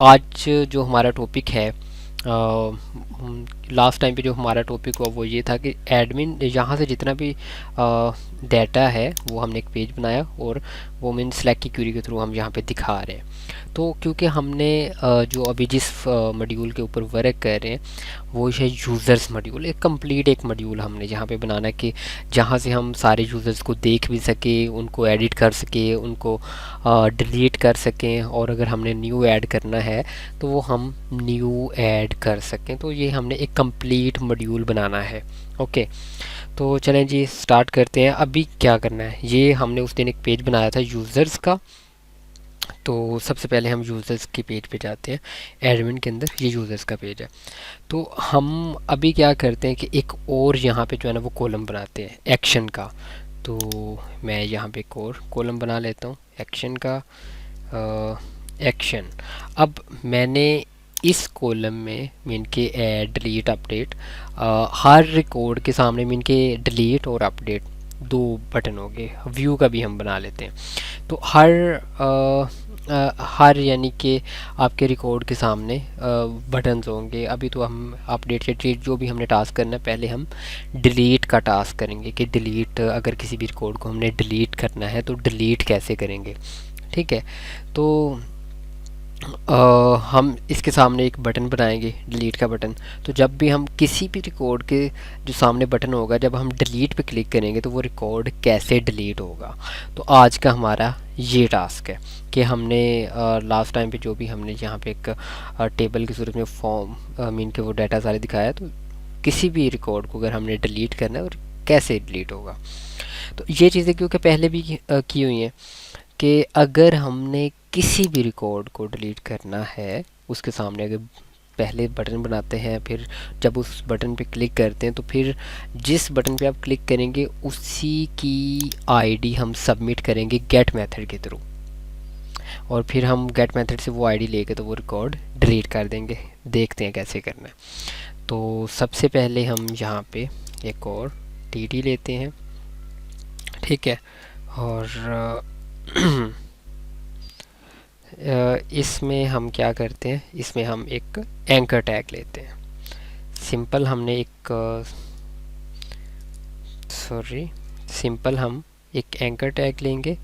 आज जो हमारा टॉपिक है, लास्ट टाइम पे जो हमारा टॉपिक हुआ वो ये था कि एडमिन यहाँ से जितना भी डाटा है वो हमने एक पेज बनाया और वो मीन स्लैक की क्वेरी के थ्रू हम यहाँ पे दिखा रहे हैं। तो क्योंकि हमने जो अभी जिस मॉड्यूल के ऊपर वर्क कर रहे हैं वो है यूज़र्स मॉड्यूल, एक कंप्लीट एक मॉड्यूल हमने जहाँ पे बनाना है कि जहाँ से हम सारे यूज़र्स को देख भी सके, उनको एडिट कर सके, उनको डिलीट कर सकें, और अगर हमने न्यू ऐड करना है तो वो हम न्यू ऐड कर सकें। तो ये हमने एक कंप्लीट मॉड्यूल बनाना है। ओके, तो चलें जी स्टार्ट करते हैं। अभी क्या करना है, ये हमने उस दिन एक पेज बनाया था यूज़र्स का। तो सबसे पहले हम यूज़र्स के पेज पे जाते हैं। एडमिन के अंदर ये यूज़र्स का पेज है। तो हम अभी क्या करते हैं कि एक और यहाँ पे जो है ना वो कॉलम बनाते हैं एक्शन का। तो मैं यहाँ पे एक और कॉलम बना लेता हूँ एक्शन का। एक्शन। अब मैंने इस कॉलम में मीन के डिलीट अपडेट, हर रिकॉर्ड के सामने मीन के डिलीट और अपडेट दो बटन हो गए। व्यू का भी हम बना लेते हैं। तो हर यानी कि आपके रिकॉर्ड के सामने बटन्स होंगे। अभी तो हम अपडेट या डिलीट जो भी हमने टास्क करना है, पहले हम डिलीट का टास्क करेंगे कि डिलीट, अगर किसी भी रिकॉर्ड को हमने डिलीट करना है तो डिलीट कैसे करेंगे। ठीक है, तो हम इसके सामने एक बटन बनाएंगे, डिलीट का बटन। तो जब भी हम किसी भी रिकॉर्ड के जो सामने बटन होगा, जब हम डिलीट पे क्लिक करेंगे तो वो रिकॉर्ड कैसे डिलीट होगा। तो आज का हमारा ये टास्क है कि हमने लास्ट टाइम पे जो भी हमने यहाँ पे एक टेबल की सूरत में फॉर्म मीन के वो डाटा सारे दिखाया, तो किसी भी रिकॉर्ड को अगर हमने डिलीट करना है और कैसे डिलीट होगा। तो ये चीज़ें क्योंकि पहले भी की हुई हैं कि अगर हमने किसी भी रिकॉर्ड को डिलीट करना है, उसके सामने अगर पहले बटन बनाते हैं, फिर जब उस बटन पे क्लिक करते हैं तो फिर जिस बटन पे आप क्लिक करेंगे उसी की आईडी हम सबमिट करेंगे गेट मेथड के थ्रू, और फिर हम गेट मेथड से वो आईडी लेके तो वो रिकॉर्ड डिलीट कर देंगे। देखते हैं कैसे करना है। तो सबसे पहले हम यहाँ पे एक और टीटी लेते हैं। ठीक है, और इसमें हम क्या करते हैं, इसमें हम एक एंकर टैग लेते हैं। सिंपल हमने एक सिंपल हम एक एंकर टैग लेंगे,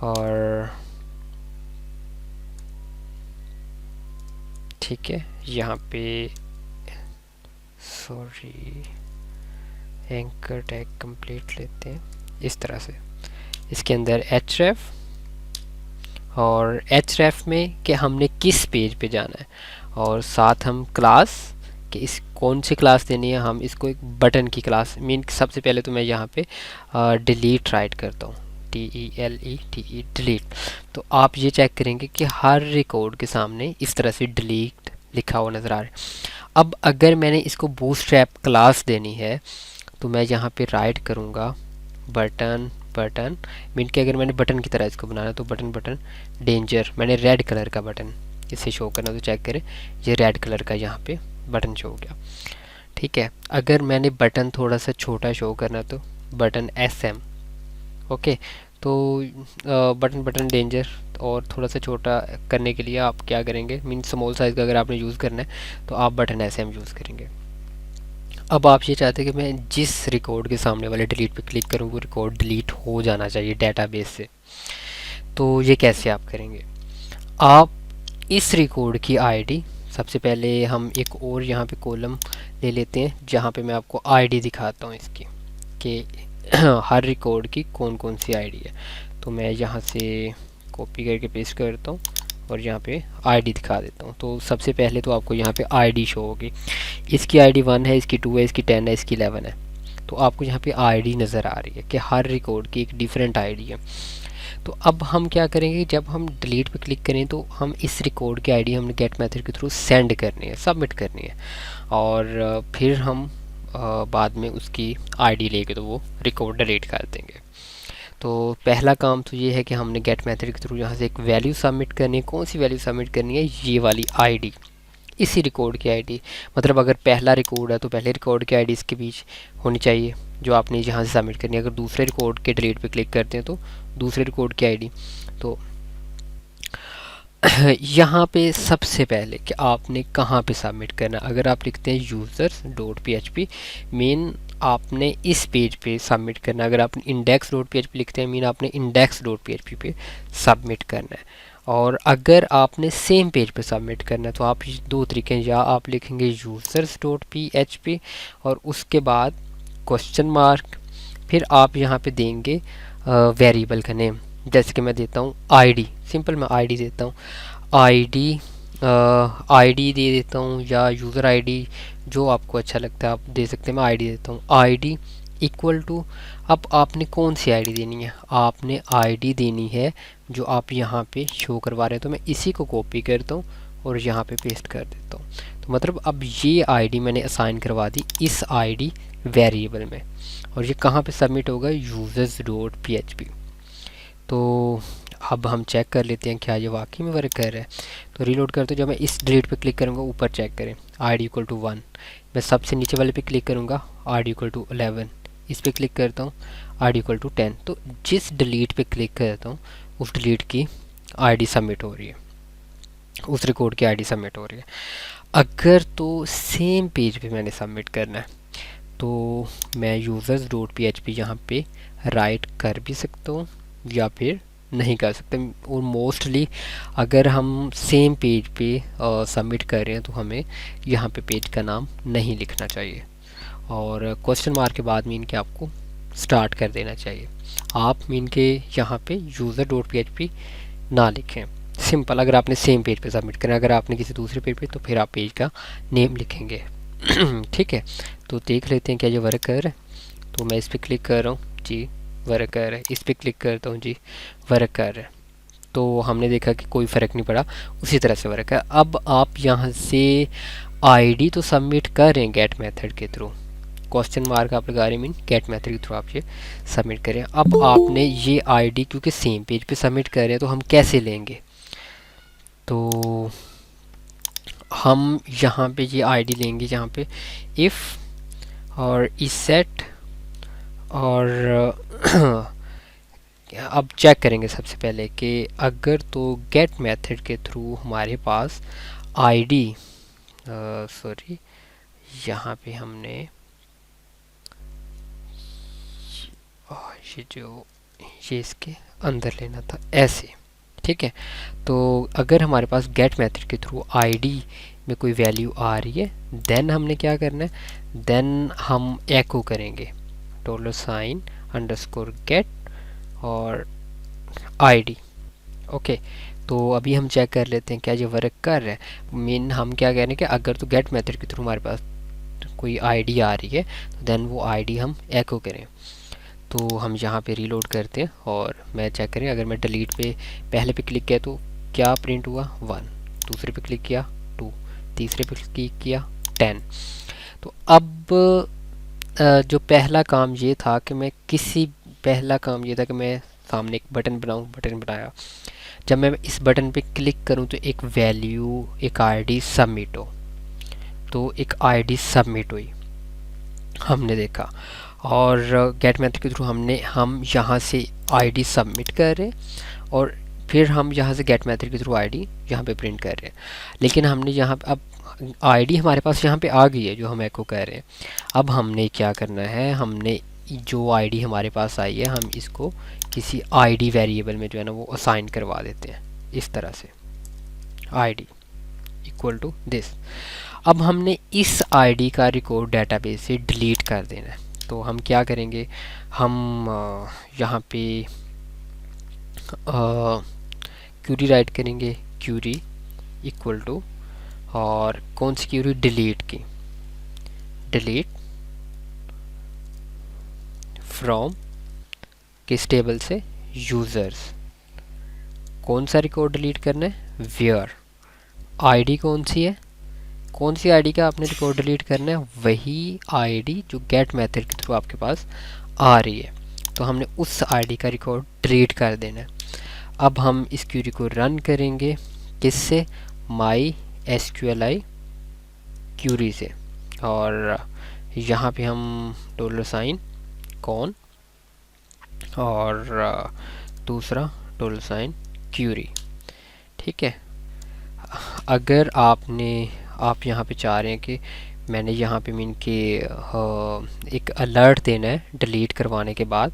और ठीक है यहाँ पे एंकर टैग कंप्लीट लेते हैं इस तरह से। इसके अंदर href, और href में कि हमने किस पेज पे जाना है, और साथ हम क्लास कि इस कौन सी क्लास देनी है। हम इसको एक बटन की क्लास मीन, सबसे पहले तो मैं यहाँ पे डिलीट राइट करता हूँ, DELETE डिलीट। तो आप ये चेक करेंगे कि हर रिकॉर्ड के सामने इस तरह से डिलीट लिखा हुआ नज़र आ रहा है। अब अगर मैंने इसको बूटस्ट्रैप क्लास देनी है तो मैं यहाँ पे राइट करूँगा बटन मीन के अगर मैंने बटन की तरह इसको बनाना तो बटन डेंजर, मैंने रेड कलर का बटन इसे शो करना, तो चेक करें ये रेड कलर का यहाँ पे बटन शो हो गया। ठीक है, अगर मैंने बटन थोड़ा सा छोटा शो करना तो बटन SM। ओके, तो बटन डेंजर और थोड़ा सा छोटा करने के लिए आप क्या करेंगे, मीन स्मॉल साइज़ का अगर आपने यूज़ करना है तो आप बटन SM यूज़ करेंगे। अब आप ये चाहते हैं कि मैं जिस रिकॉर्ड के सामने वाले डिलीट पे क्लिक करूँ वो रिकॉर्ड डिलीट हो जाना चाहिए डेटाबेस से। तो ये कैसे आप करेंगे, आप इस रिकॉर्ड की आईडी, सबसे पहले हम एक और यहाँ पे कॉलम ले लेते हैं जहाँ पे मैं आपको आईडी दिखाता हूँ इसकी कि हर रिकॉर्ड की कौन कौन सी आईडी है। तो मैं यहाँ से कॉपी करके पेस्ट करता हूँ और यहाँ पे आईडी दिखा देता हूँ। तो सबसे पहले तो आपको यहाँ पे आईडी शो होगी। इसकी आईडी 1 है, इसकी 2 है, इसकी 10 है, इसकी 11 है। तो आपको यहाँ पे आईडी नज़र आ रही है कि हर रिकॉर्ड की एक डिफरेंट आईडी है। तो अब हम क्या करेंगे, जब हम डिलीट पे क्लिक करें तो हम इस रिकॉर्ड की आईडी हमने गेट मेथड के थ्रू सेंड करनी है, सबमिट करनी है, और फिर हम बाद में उसकी आईडी लेके तो वो रिकॉर्ड डिलीट कर देंगे। तो पहला काम तो ये है कि हमने गेट मेथड के थ्रू यहाँ से एक वैल्यू सबमिट करनी है। कौन सी वैल्यू सबमिट करनी है, ये वाली आईडी, इसी रिकॉर्ड की आईडी। मतलब अगर पहला रिकॉर्ड है तो पहले रिकॉर्ड की आईडी इसके बीच होनी चाहिए जो आपने यहाँ से सबमिट करनी है। अगर दूसरे रिकॉर्ड के डिलीट पे क्लिक करते हैं तो दूसरे रिकॉर्ड की आईडी। तो यहाँ पे सबसे पहले कि आपने कहाँ पे सबमिट करना। अगर आप लिखते हैं यूज़र्स डॉट php मेन आपने इस पेज पे सबमिट करना। अगर आप इंडेक्स डॉट php लिखते हैं मीन आपने इंडेक्स डॉट php पे सबमिट करना है। और अगर आपने सेम पेज पे सबमिट करना है तो आप दो तरीके हैं, या आप लिखेंगे यूज़र्स डॉट php और उसके बाद क्वेश्चन मार्क, फिर आप यहाँ पे देंगे वेरिएबल का नेम। जैसे कि मैं देता हूँ आईडी, सिंपल मैं आईडी देता हूँ, आईडी आईडी दे देता हूँ, या यूज़र आईडी जो आपको अच्छा लगता है आप दे सकते हैं। मैं आईडी देता हूँ, आईडी इक्वल टू, अब आपने कौन सी आईडी देनी है, आपने आईडी देनी है जो आप यहाँ पे शो करवा रहे हैं। तो मैं इसी को कॉपी करता हूँ और यहाँ पे पेस्ट कर देता हूँ। तो मतलब अब ये आईडी मैंने असाइन करवा दी इस आईडी वेरिएबल में, और ये कहाँ पे सबमिट होगा, यूजर्स डॉट php। तो अब हम चेक कर लेते हैं क्या ये वाकई में वर्क कर रहा है। तो रीलोड करते जब मैं इस डिलीट पे क्लिक करूँगा, ऊपर चेक करें आई डी इक्वल टू 1, मैं सबसे नीचे वाले पे क्लिक करूँगा आई डी इक्वल टू 11, इस पर क्लिक करता हूँ आई डी इक्वल टू 10। तो जिस डिलीट पे क्लिक करता हूँ उस डिलीट की आईडी सबमिट हो रही है, उस रिकॉर्ड की आईडी सबमिट हो रही है। अगर तो सेम पेज पे मैंने सबमिट करना है तो मैं यूज़र्स डॉट php यहाँ पे राइट कर भी सकता हूँ या फिर नहीं कर सकते। और मोस्टली अगर हम सेम पेज पे सबमिट कर रहे हैं तो हमें यहाँ पे पेज का नाम नहीं लिखना चाहिए, और क्वेश्चन मार्क के बाद मीन के आपको स्टार्ट कर देना चाहिए। आप मीन के यहाँ पे यूज़र डॉट php ना लिखें, सिंपल। अगर आपने सेम पेज पे सबमिट करना है, अगर आपने किसी दूसरे पेज पे तो फिर आप पेज का नेम लिखेंगे। ठीक है, तो देख लेते हैं क्या ये वर्क कर रहा है। तो मैं इस पर क्लिक कर रहा हूँ जी, वर्क कर रहा है। इस पर क्लिक करता हूँ जी, वर्क कर रहा है। तो हमने देखा कि कोई फ़र्क नहीं पड़ा, उसी तरह से वर्क है। अब आप यहाँ से आईडी तो सबमिट कर रहे हैं गेट मेथड के थ्रू, क्वेश्चन मार्क आप लगा रहे मीन गेट मेथड के थ्रू आप ये सबमिट करें। अब आपने ये आईडी क्योंकि सेम पेज पे सबमिट कर रहे हैं तो हम कैसे लेंगे, तो हम यहाँ पे ये आईडी लेंगे यहाँ पे इफ़ और इस सेट, और अब चेक करेंगे सबसे पहले कि अगर तो गेट मेथड के थ्रू हमारे पास आईडी सॉरी यहाँ पे हमने ये जो ये इसके अंदर लेना था ऐसे, ठीक है। तो अगर हमारे पास गेट मेथड के थ्रू आईडी में कोई वैल्यू आ रही है देन हमने क्या करना है, देन हम एको करेंगे $sign अंडरस्कोर गेट और आईडी। ओके, तो अभी हम चेक कर लेते हैं क्या ये वर्क कर रहा है। मीन हम क्या कह रहे हैं कि अगर तो गेट मेथड के थ्रू हमारे पास कोई आईडी आ रही है तो देन वो आईडी हम एको करें। तो हम यहाँ पे रीलोड करते हैं और मैं चेक करें, अगर मैं डिलीट पे पहले पे क्लिक किया तो क्या प्रिंट हुआ 1, दूसरे पे क्लिक किया 2, तीसरे पे क्लिक किया 10। तो अब जो पहला काम ये था कि मैं सामने एक बटन बनाऊं, बटन बनाया। जब मैं इस बटन पे क्लिक करूं तो एक वैल्यू, एक आईडी सबमिट हो, तो एक आईडी सबमिट हुई हमने देखा। और गेट मेथड के थ्रू हम यहाँ से आईडी सबमिट कर रहे हैं और फिर हम यहाँ से गेट मेथड के थ्रू आईडी यहाँ पे प्रिंट कर रहे हैं। लेकिन हमने यहाँ पे अब आईडी हमारे पास यहाँ पे आ गई है जो हम एको कर रहे हैं। अब हमने क्या करना है, हमने जो आईडी हमारे पास आई है हम इसको किसी आईडी वेरिएबल में जो है ना वो असाइन करवा देते हैं इस तरह से, आईडी इक्वल टू दिस। अब हमने इस आईडी का रिकॉर्ड डाटाबेस से डिलीट कर देना है। तो हम क्या करेंगे, हम यहाँ पे क्यूरी राइट करेंगे, क्यूरी इक्वल टू, और कौन सी क्यूरी, डिलीट की, डिलीट फ्रॉम किस टेबल से, यूज़र्स। कौन सा रिकॉर्ड डिलीट करना है, वेयर। आईडी कौन सी है, कौन सी आईडी का आपने रिकॉर्ड डिलीट करना है, वही आईडी जो गेट मेथड के थ्रू आपके पास आ रही है। तो हमने उस आईडी का रिकॉर्ड डिलीट कर देना है। अब हम इस क्यूरी को रन करेंगे किससे, माई एसक्यूएलआई क्यूरी से, और यहाँ पे हम $sign कौन और दूसरा $sign क्यूरी, ठीक है। अगर आप यहाँ पे चाह रहे हैं कि मैंने यहाँ पे मीन के एक अलर्ट देना है डिलीट करवाने के बाद,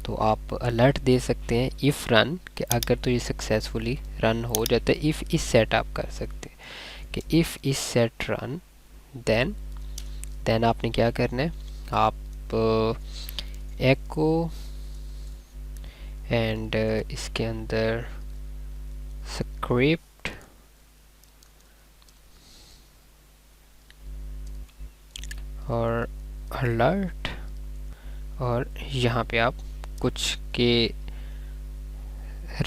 तो आप अलर्ट दे सकते हैं इफ़ रन, कि अगर तो ये सक्सेसफुली रन हो जाता है। इफ़ इस सेट आप कर सकते हैं कि इफ़ इस सेट रन, देन आपने क्या करना है, आप एको एंड इसके अंदर स्क्रिप्ट और अलर्ट, और यहाँ पे आप कुछ के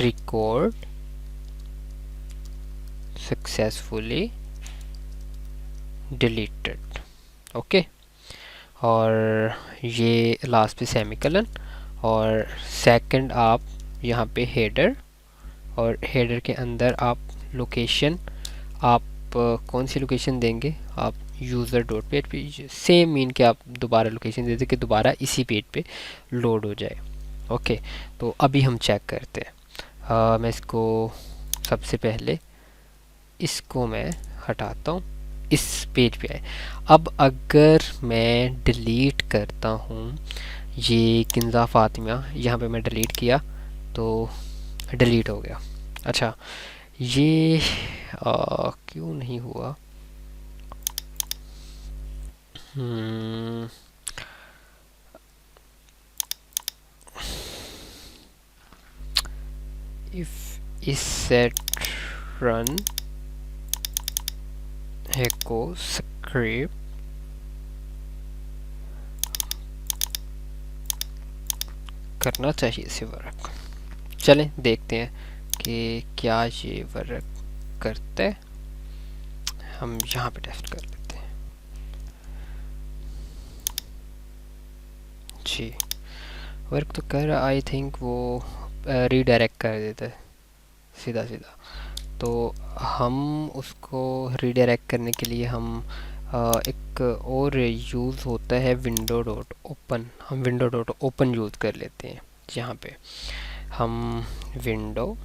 रिकॉर्ड सक्सेसफुली डिलीटेड, ओके। और ये लास्ट पे सेमीकोलन, और सेकंड आप यहाँ पे हेडर, और हेडर के अंदर आप लोकेशन, आप कौन सी लोकेशन देंगे, आप user dot PHP same mean के आप दोबारा लोकेशन दे दें कि दोबारा इसी पेज पे लोड हो जाए, ओके। तो अभी हम चेक करते हैं। मैं इसको सबसे पहले इसको मैं हटाता हूँ, इस पेज पे आए। अब अगर मैं डिलीट करता हूँ ये किंजा फातिमा, यहाँ पे मैं डिलीट किया तो डिलीट हो गया। अच्छा, ये क्यों नहीं हुआ? इफ इस सेट रन echo script करना चाहिए इसे वर्क। चलें देखते हैं कि क्या ये वर्क करता है। हम यहाँ पे टेस्ट कर लेते हैं। जी, वर्क तो कर रहा, आई थिंक वो रीडायरेक्ट कर देता है सीधा सीधा। तो हम उसको रीडायरेक्ट करने के लिए हम एक और यूज़ होता है विंडो डॉट ओपन, हम विंडो डॉट ओपन यूज़ कर लेते हैं। यहाँ पे हम विंडो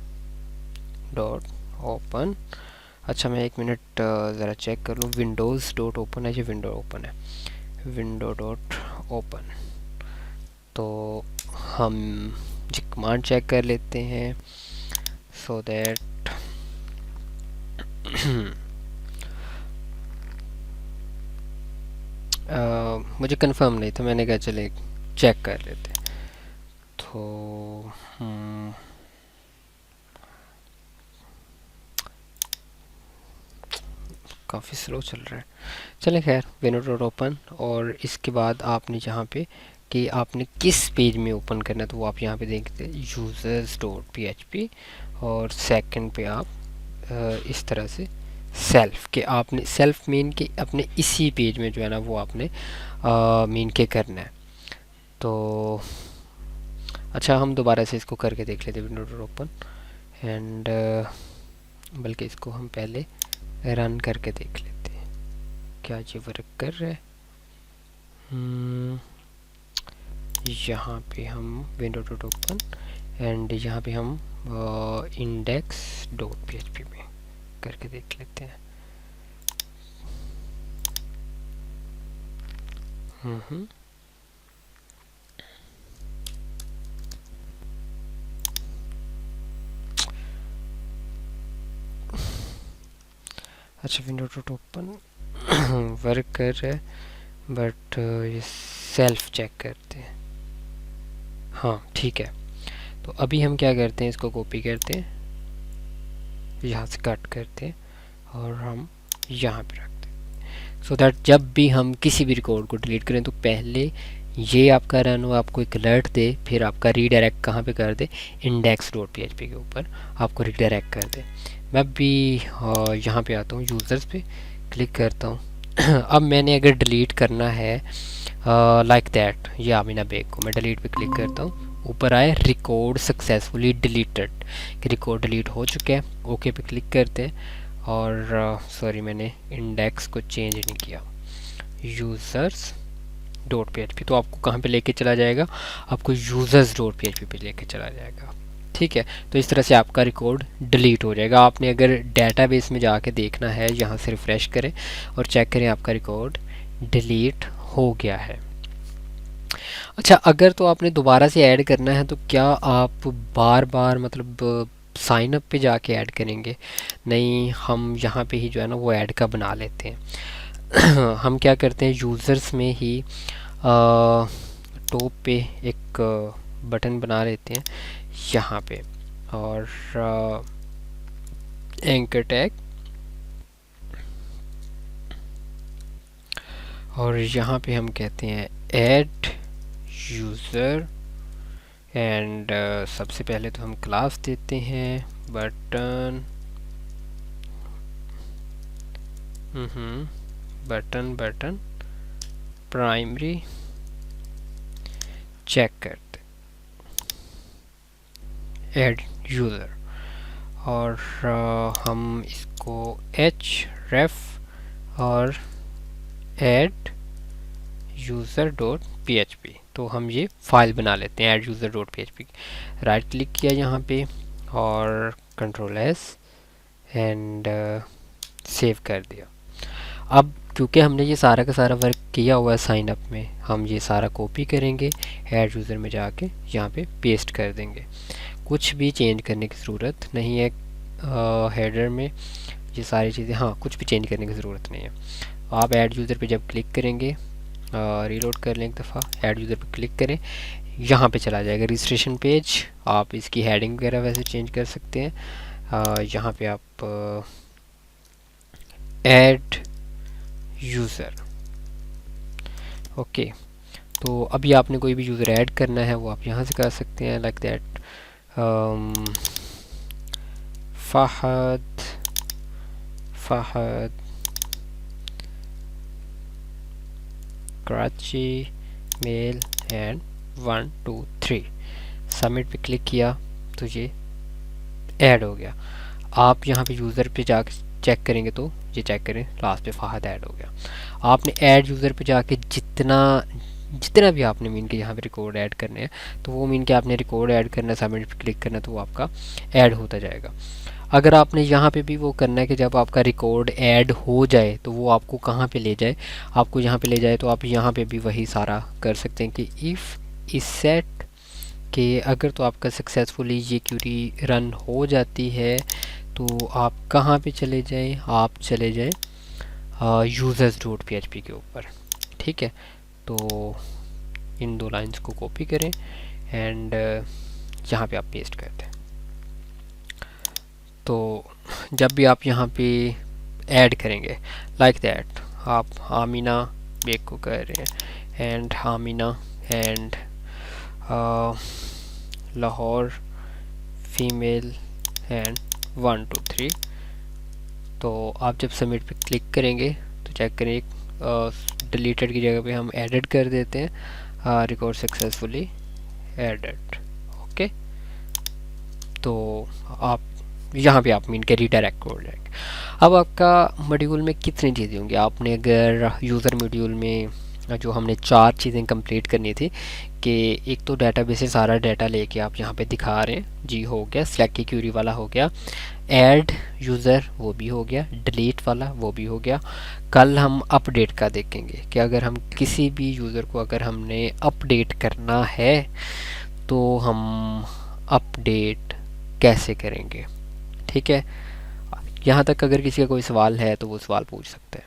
डॉट ओपन, अच्छा मैं एक मिनट ज़रा चेक कर लूँ, विंडोज़ डॉट ओपन है या विंडो ओपन है, विंडो डॉट ओपन। तो हम जी कमांड चेक कर लेते हैं सो दैट मुझे कंफर्म नहीं था, मैंने कहा चले चेक कर लेते। तो काफ़ी स्लो चल रहा है। चलें खैर, विंडो डॉट ओपन, और इसके बाद आपने जहाँ पे कि आपने किस पेज में ओपन करना है, तो वो आप यहाँ पे देखते हैं यूज़र्स डॉट PHP, और सेकंड पे आप इस तरह से सेल्फ के, आपने सेल्फ मीन के अपने इसी पेज में जो है ना वो आपने मीन के करना है। तो अच्छा, हम दोबारा से इसको करके देख लेते हैं विंडो डॉट ओपन एंड, बल्कि इसको हम पहले रन करके देख लेते हैं क्या ये वर्क कर रहा है। यहाँ पे हम विंडो डॉट ओपन एंड यहाँ पे हम इंडेक्स डॉट PHP में करके देख लेते हैं। अच्छा, विंडो डॉट ओपन वर्क कर रहा है, बट ये सेल्फ चेक करते हैं। हाँ ठीक है, तो अभी हम क्या करते हैं, इसको कॉपी करते हैं, यहाँ से कट करते हैं और हम यहाँ पे रखते हैं, सो दैट जब भी हम किसी भी रिकॉर्ड को डिलीट करें तो पहले ये आपका रन हो, आपको एक अलर्ट दे, फिर आपका रीडायरेक्ट कहाँ पे कर दे, इंडेक्स डॉट PHP के ऊपर आपको रीडायरेक्ट कर दे। मैं भी यहाँ पे आता हूँ, यूज़र्स पे क्लिक करता हूँ। अब मैंने अगर डिलीट करना है लाइक दैट, ये आमिना बेग को मैं डिलीट पे क्लिक करता हूँ, ऊपर आए रिकॉर्ड सक्सेसफुली डिलीटेड, कि रिकॉर्ड डिलीट हो चुका है। ओके पे क्लिक करते हैं, और सॉरी मैंने इंडेक्स को चेंज नहीं किया, यूज़र्स डॉट PHP, तो आपको कहाँ पे लेके चला जाएगा, आपको यूज़र्स डॉट PHP पे लेके चला जाएगा। ठीक है। तो इस तरह से आपका रिकॉर्ड डिलीट हो जाएगा। आपने अगर डेटाबेस में जाके देखना है, यहाँ से रिफ़्रेश करें और चेक करें आपका रिकॉर्ड डिलीट हो गया है। अच्छा, अगर तो आपने दोबारा से ऐड करना है तो क्या आप बार बार मतलब साइन अप पे जाके ऐड करेंगे? नहीं, हम यहाँ पे ही जो है ना वो ऐड का बना लेते हैं। हम क्या करते हैं, यूज़र्स में ही टॉप पे एक बटन बना लेते हैं यहाँ पे, और एंकर टैग, और यहाँ पे हम कहते हैं ऐड यूज़र, एंड सबसे पहले तो हम क्लास देते हैं बटन, बटन प्राइमरी, चेक करते ऐड यूज़र, और हम इसको href और ऐड यूज़र डॉट php, तो हम ये फाइल बना लेते हैं add user dot php। Right click किया यहाँ पे और कंट्रोल एस एंड सेव कर दिया। अब क्योंकि हमने ये सारा का सारा वर्क किया हुआ है साइन अप में, हम ये सारा कॉपी करेंगे, ऐड यूज़र में जाके यहाँ पे पेस्ट कर देंगे। कुछ भी चेंज करने की ज़रूरत नहीं है हेडर में, ये सारी चीज़ें, हाँ कुछ भी चेंज करने की ज़रूरत नहीं है। आप ऐड यूज़र पे जब क्लिक करेंगे, रीलोड कर लें एक दफ़ा, ऐड यूज़र पे क्लिक करें, यहाँ पे चला जाएगा रजिस्ट्रेशन पेज। आप इसकी हेडिंग वगैरह वैसे चेंज कर सकते हैं। यहाँ पे आप ऐड यूज़र, ओके। तो अभी आपने कोई भी यूज़र ऐड करना है वो आप यहाँ से कर सकते हैं, like that Fahd Karachi male and 1 2 3, submit पे क्लिक किया तो ये ऐड हो गया। आप यहाँ पे यूज़र पे जाकर चेक करेंगे तो ये चेक करें, लास्ट पे फ़हद ऐड हो गया। आपने ऐड यूज़र पे जाके जितना भी आपने मीन के यहाँ पे रिकॉर्ड ऐड करने हैं, तो वो मीन के आपने रिकॉर्ड ऐड करना है, सबमिट पे क्लिक करना है, तो वो आपका ऐड होता जाएगा। अगर आपने यहाँ पे भी वो करना है कि जब आपका रिकॉर्ड ऐड हो जाए तो वो आपको कहाँ पे ले जाए, आपको यहाँ पे ले जाए, तो आप यहाँ पे भी वही सारा कर सकते हैं कि इफ़ इस सेट कि अगर तो आपका सक्सेसफुली ये क्यूरी रन हो जाती है तो आप कहाँ पे चले जाएं, आप चले जाएं यूज़र्स डॉट php के ऊपर, ठीक है। तो इन दो लाइंस को कॉपी करें एंड यहाँ पे आप पेस्ट कर दें। तो जब भी आप यहाँ पे ऐड करेंगे लाइक दैट, आप हामिना बेग को कर रहे हैं एंड हामिना एंड लाहौर फीमेल एंड 1 2 3, तो आप जब सबमिट पे क्लिक करेंगे तो चेक करें डिलीटेड की जगह पे हम एडिट कर देते हैं, रिकॉर्ड सक्सेसफुली एडेड, ओके। तो आप यहाँ पे आप मीन के रीडायरेक्ट हो जाएंगे। अब आपका मॉड्यूल में कितनी चीज़ें होंगी, आपने अगर यूज़र मॉड्यूल में जो हमने 4 चीज़ें कंप्लीट करनी थी कि एक तो डेटाबेस से सारा डाटा लेके आप यहाँ पे दिखा रहे हैं, जी हो गया, सिलेक्ट की क्यूरी वाला हो गया, ऐड यूज़र वो भी हो गया, डिलीट वाला वो भी हो गया। कल हम अपडेट का देखेंगे कि अगर हम किसी भी यूज़र को अगर हमने अपडेट करना है तो हम अपडेट कैसे करेंगे, ठीक है। यहाँ तक अगर किसी का कोई सवाल है तो वो सवाल पूछ सकते हैं।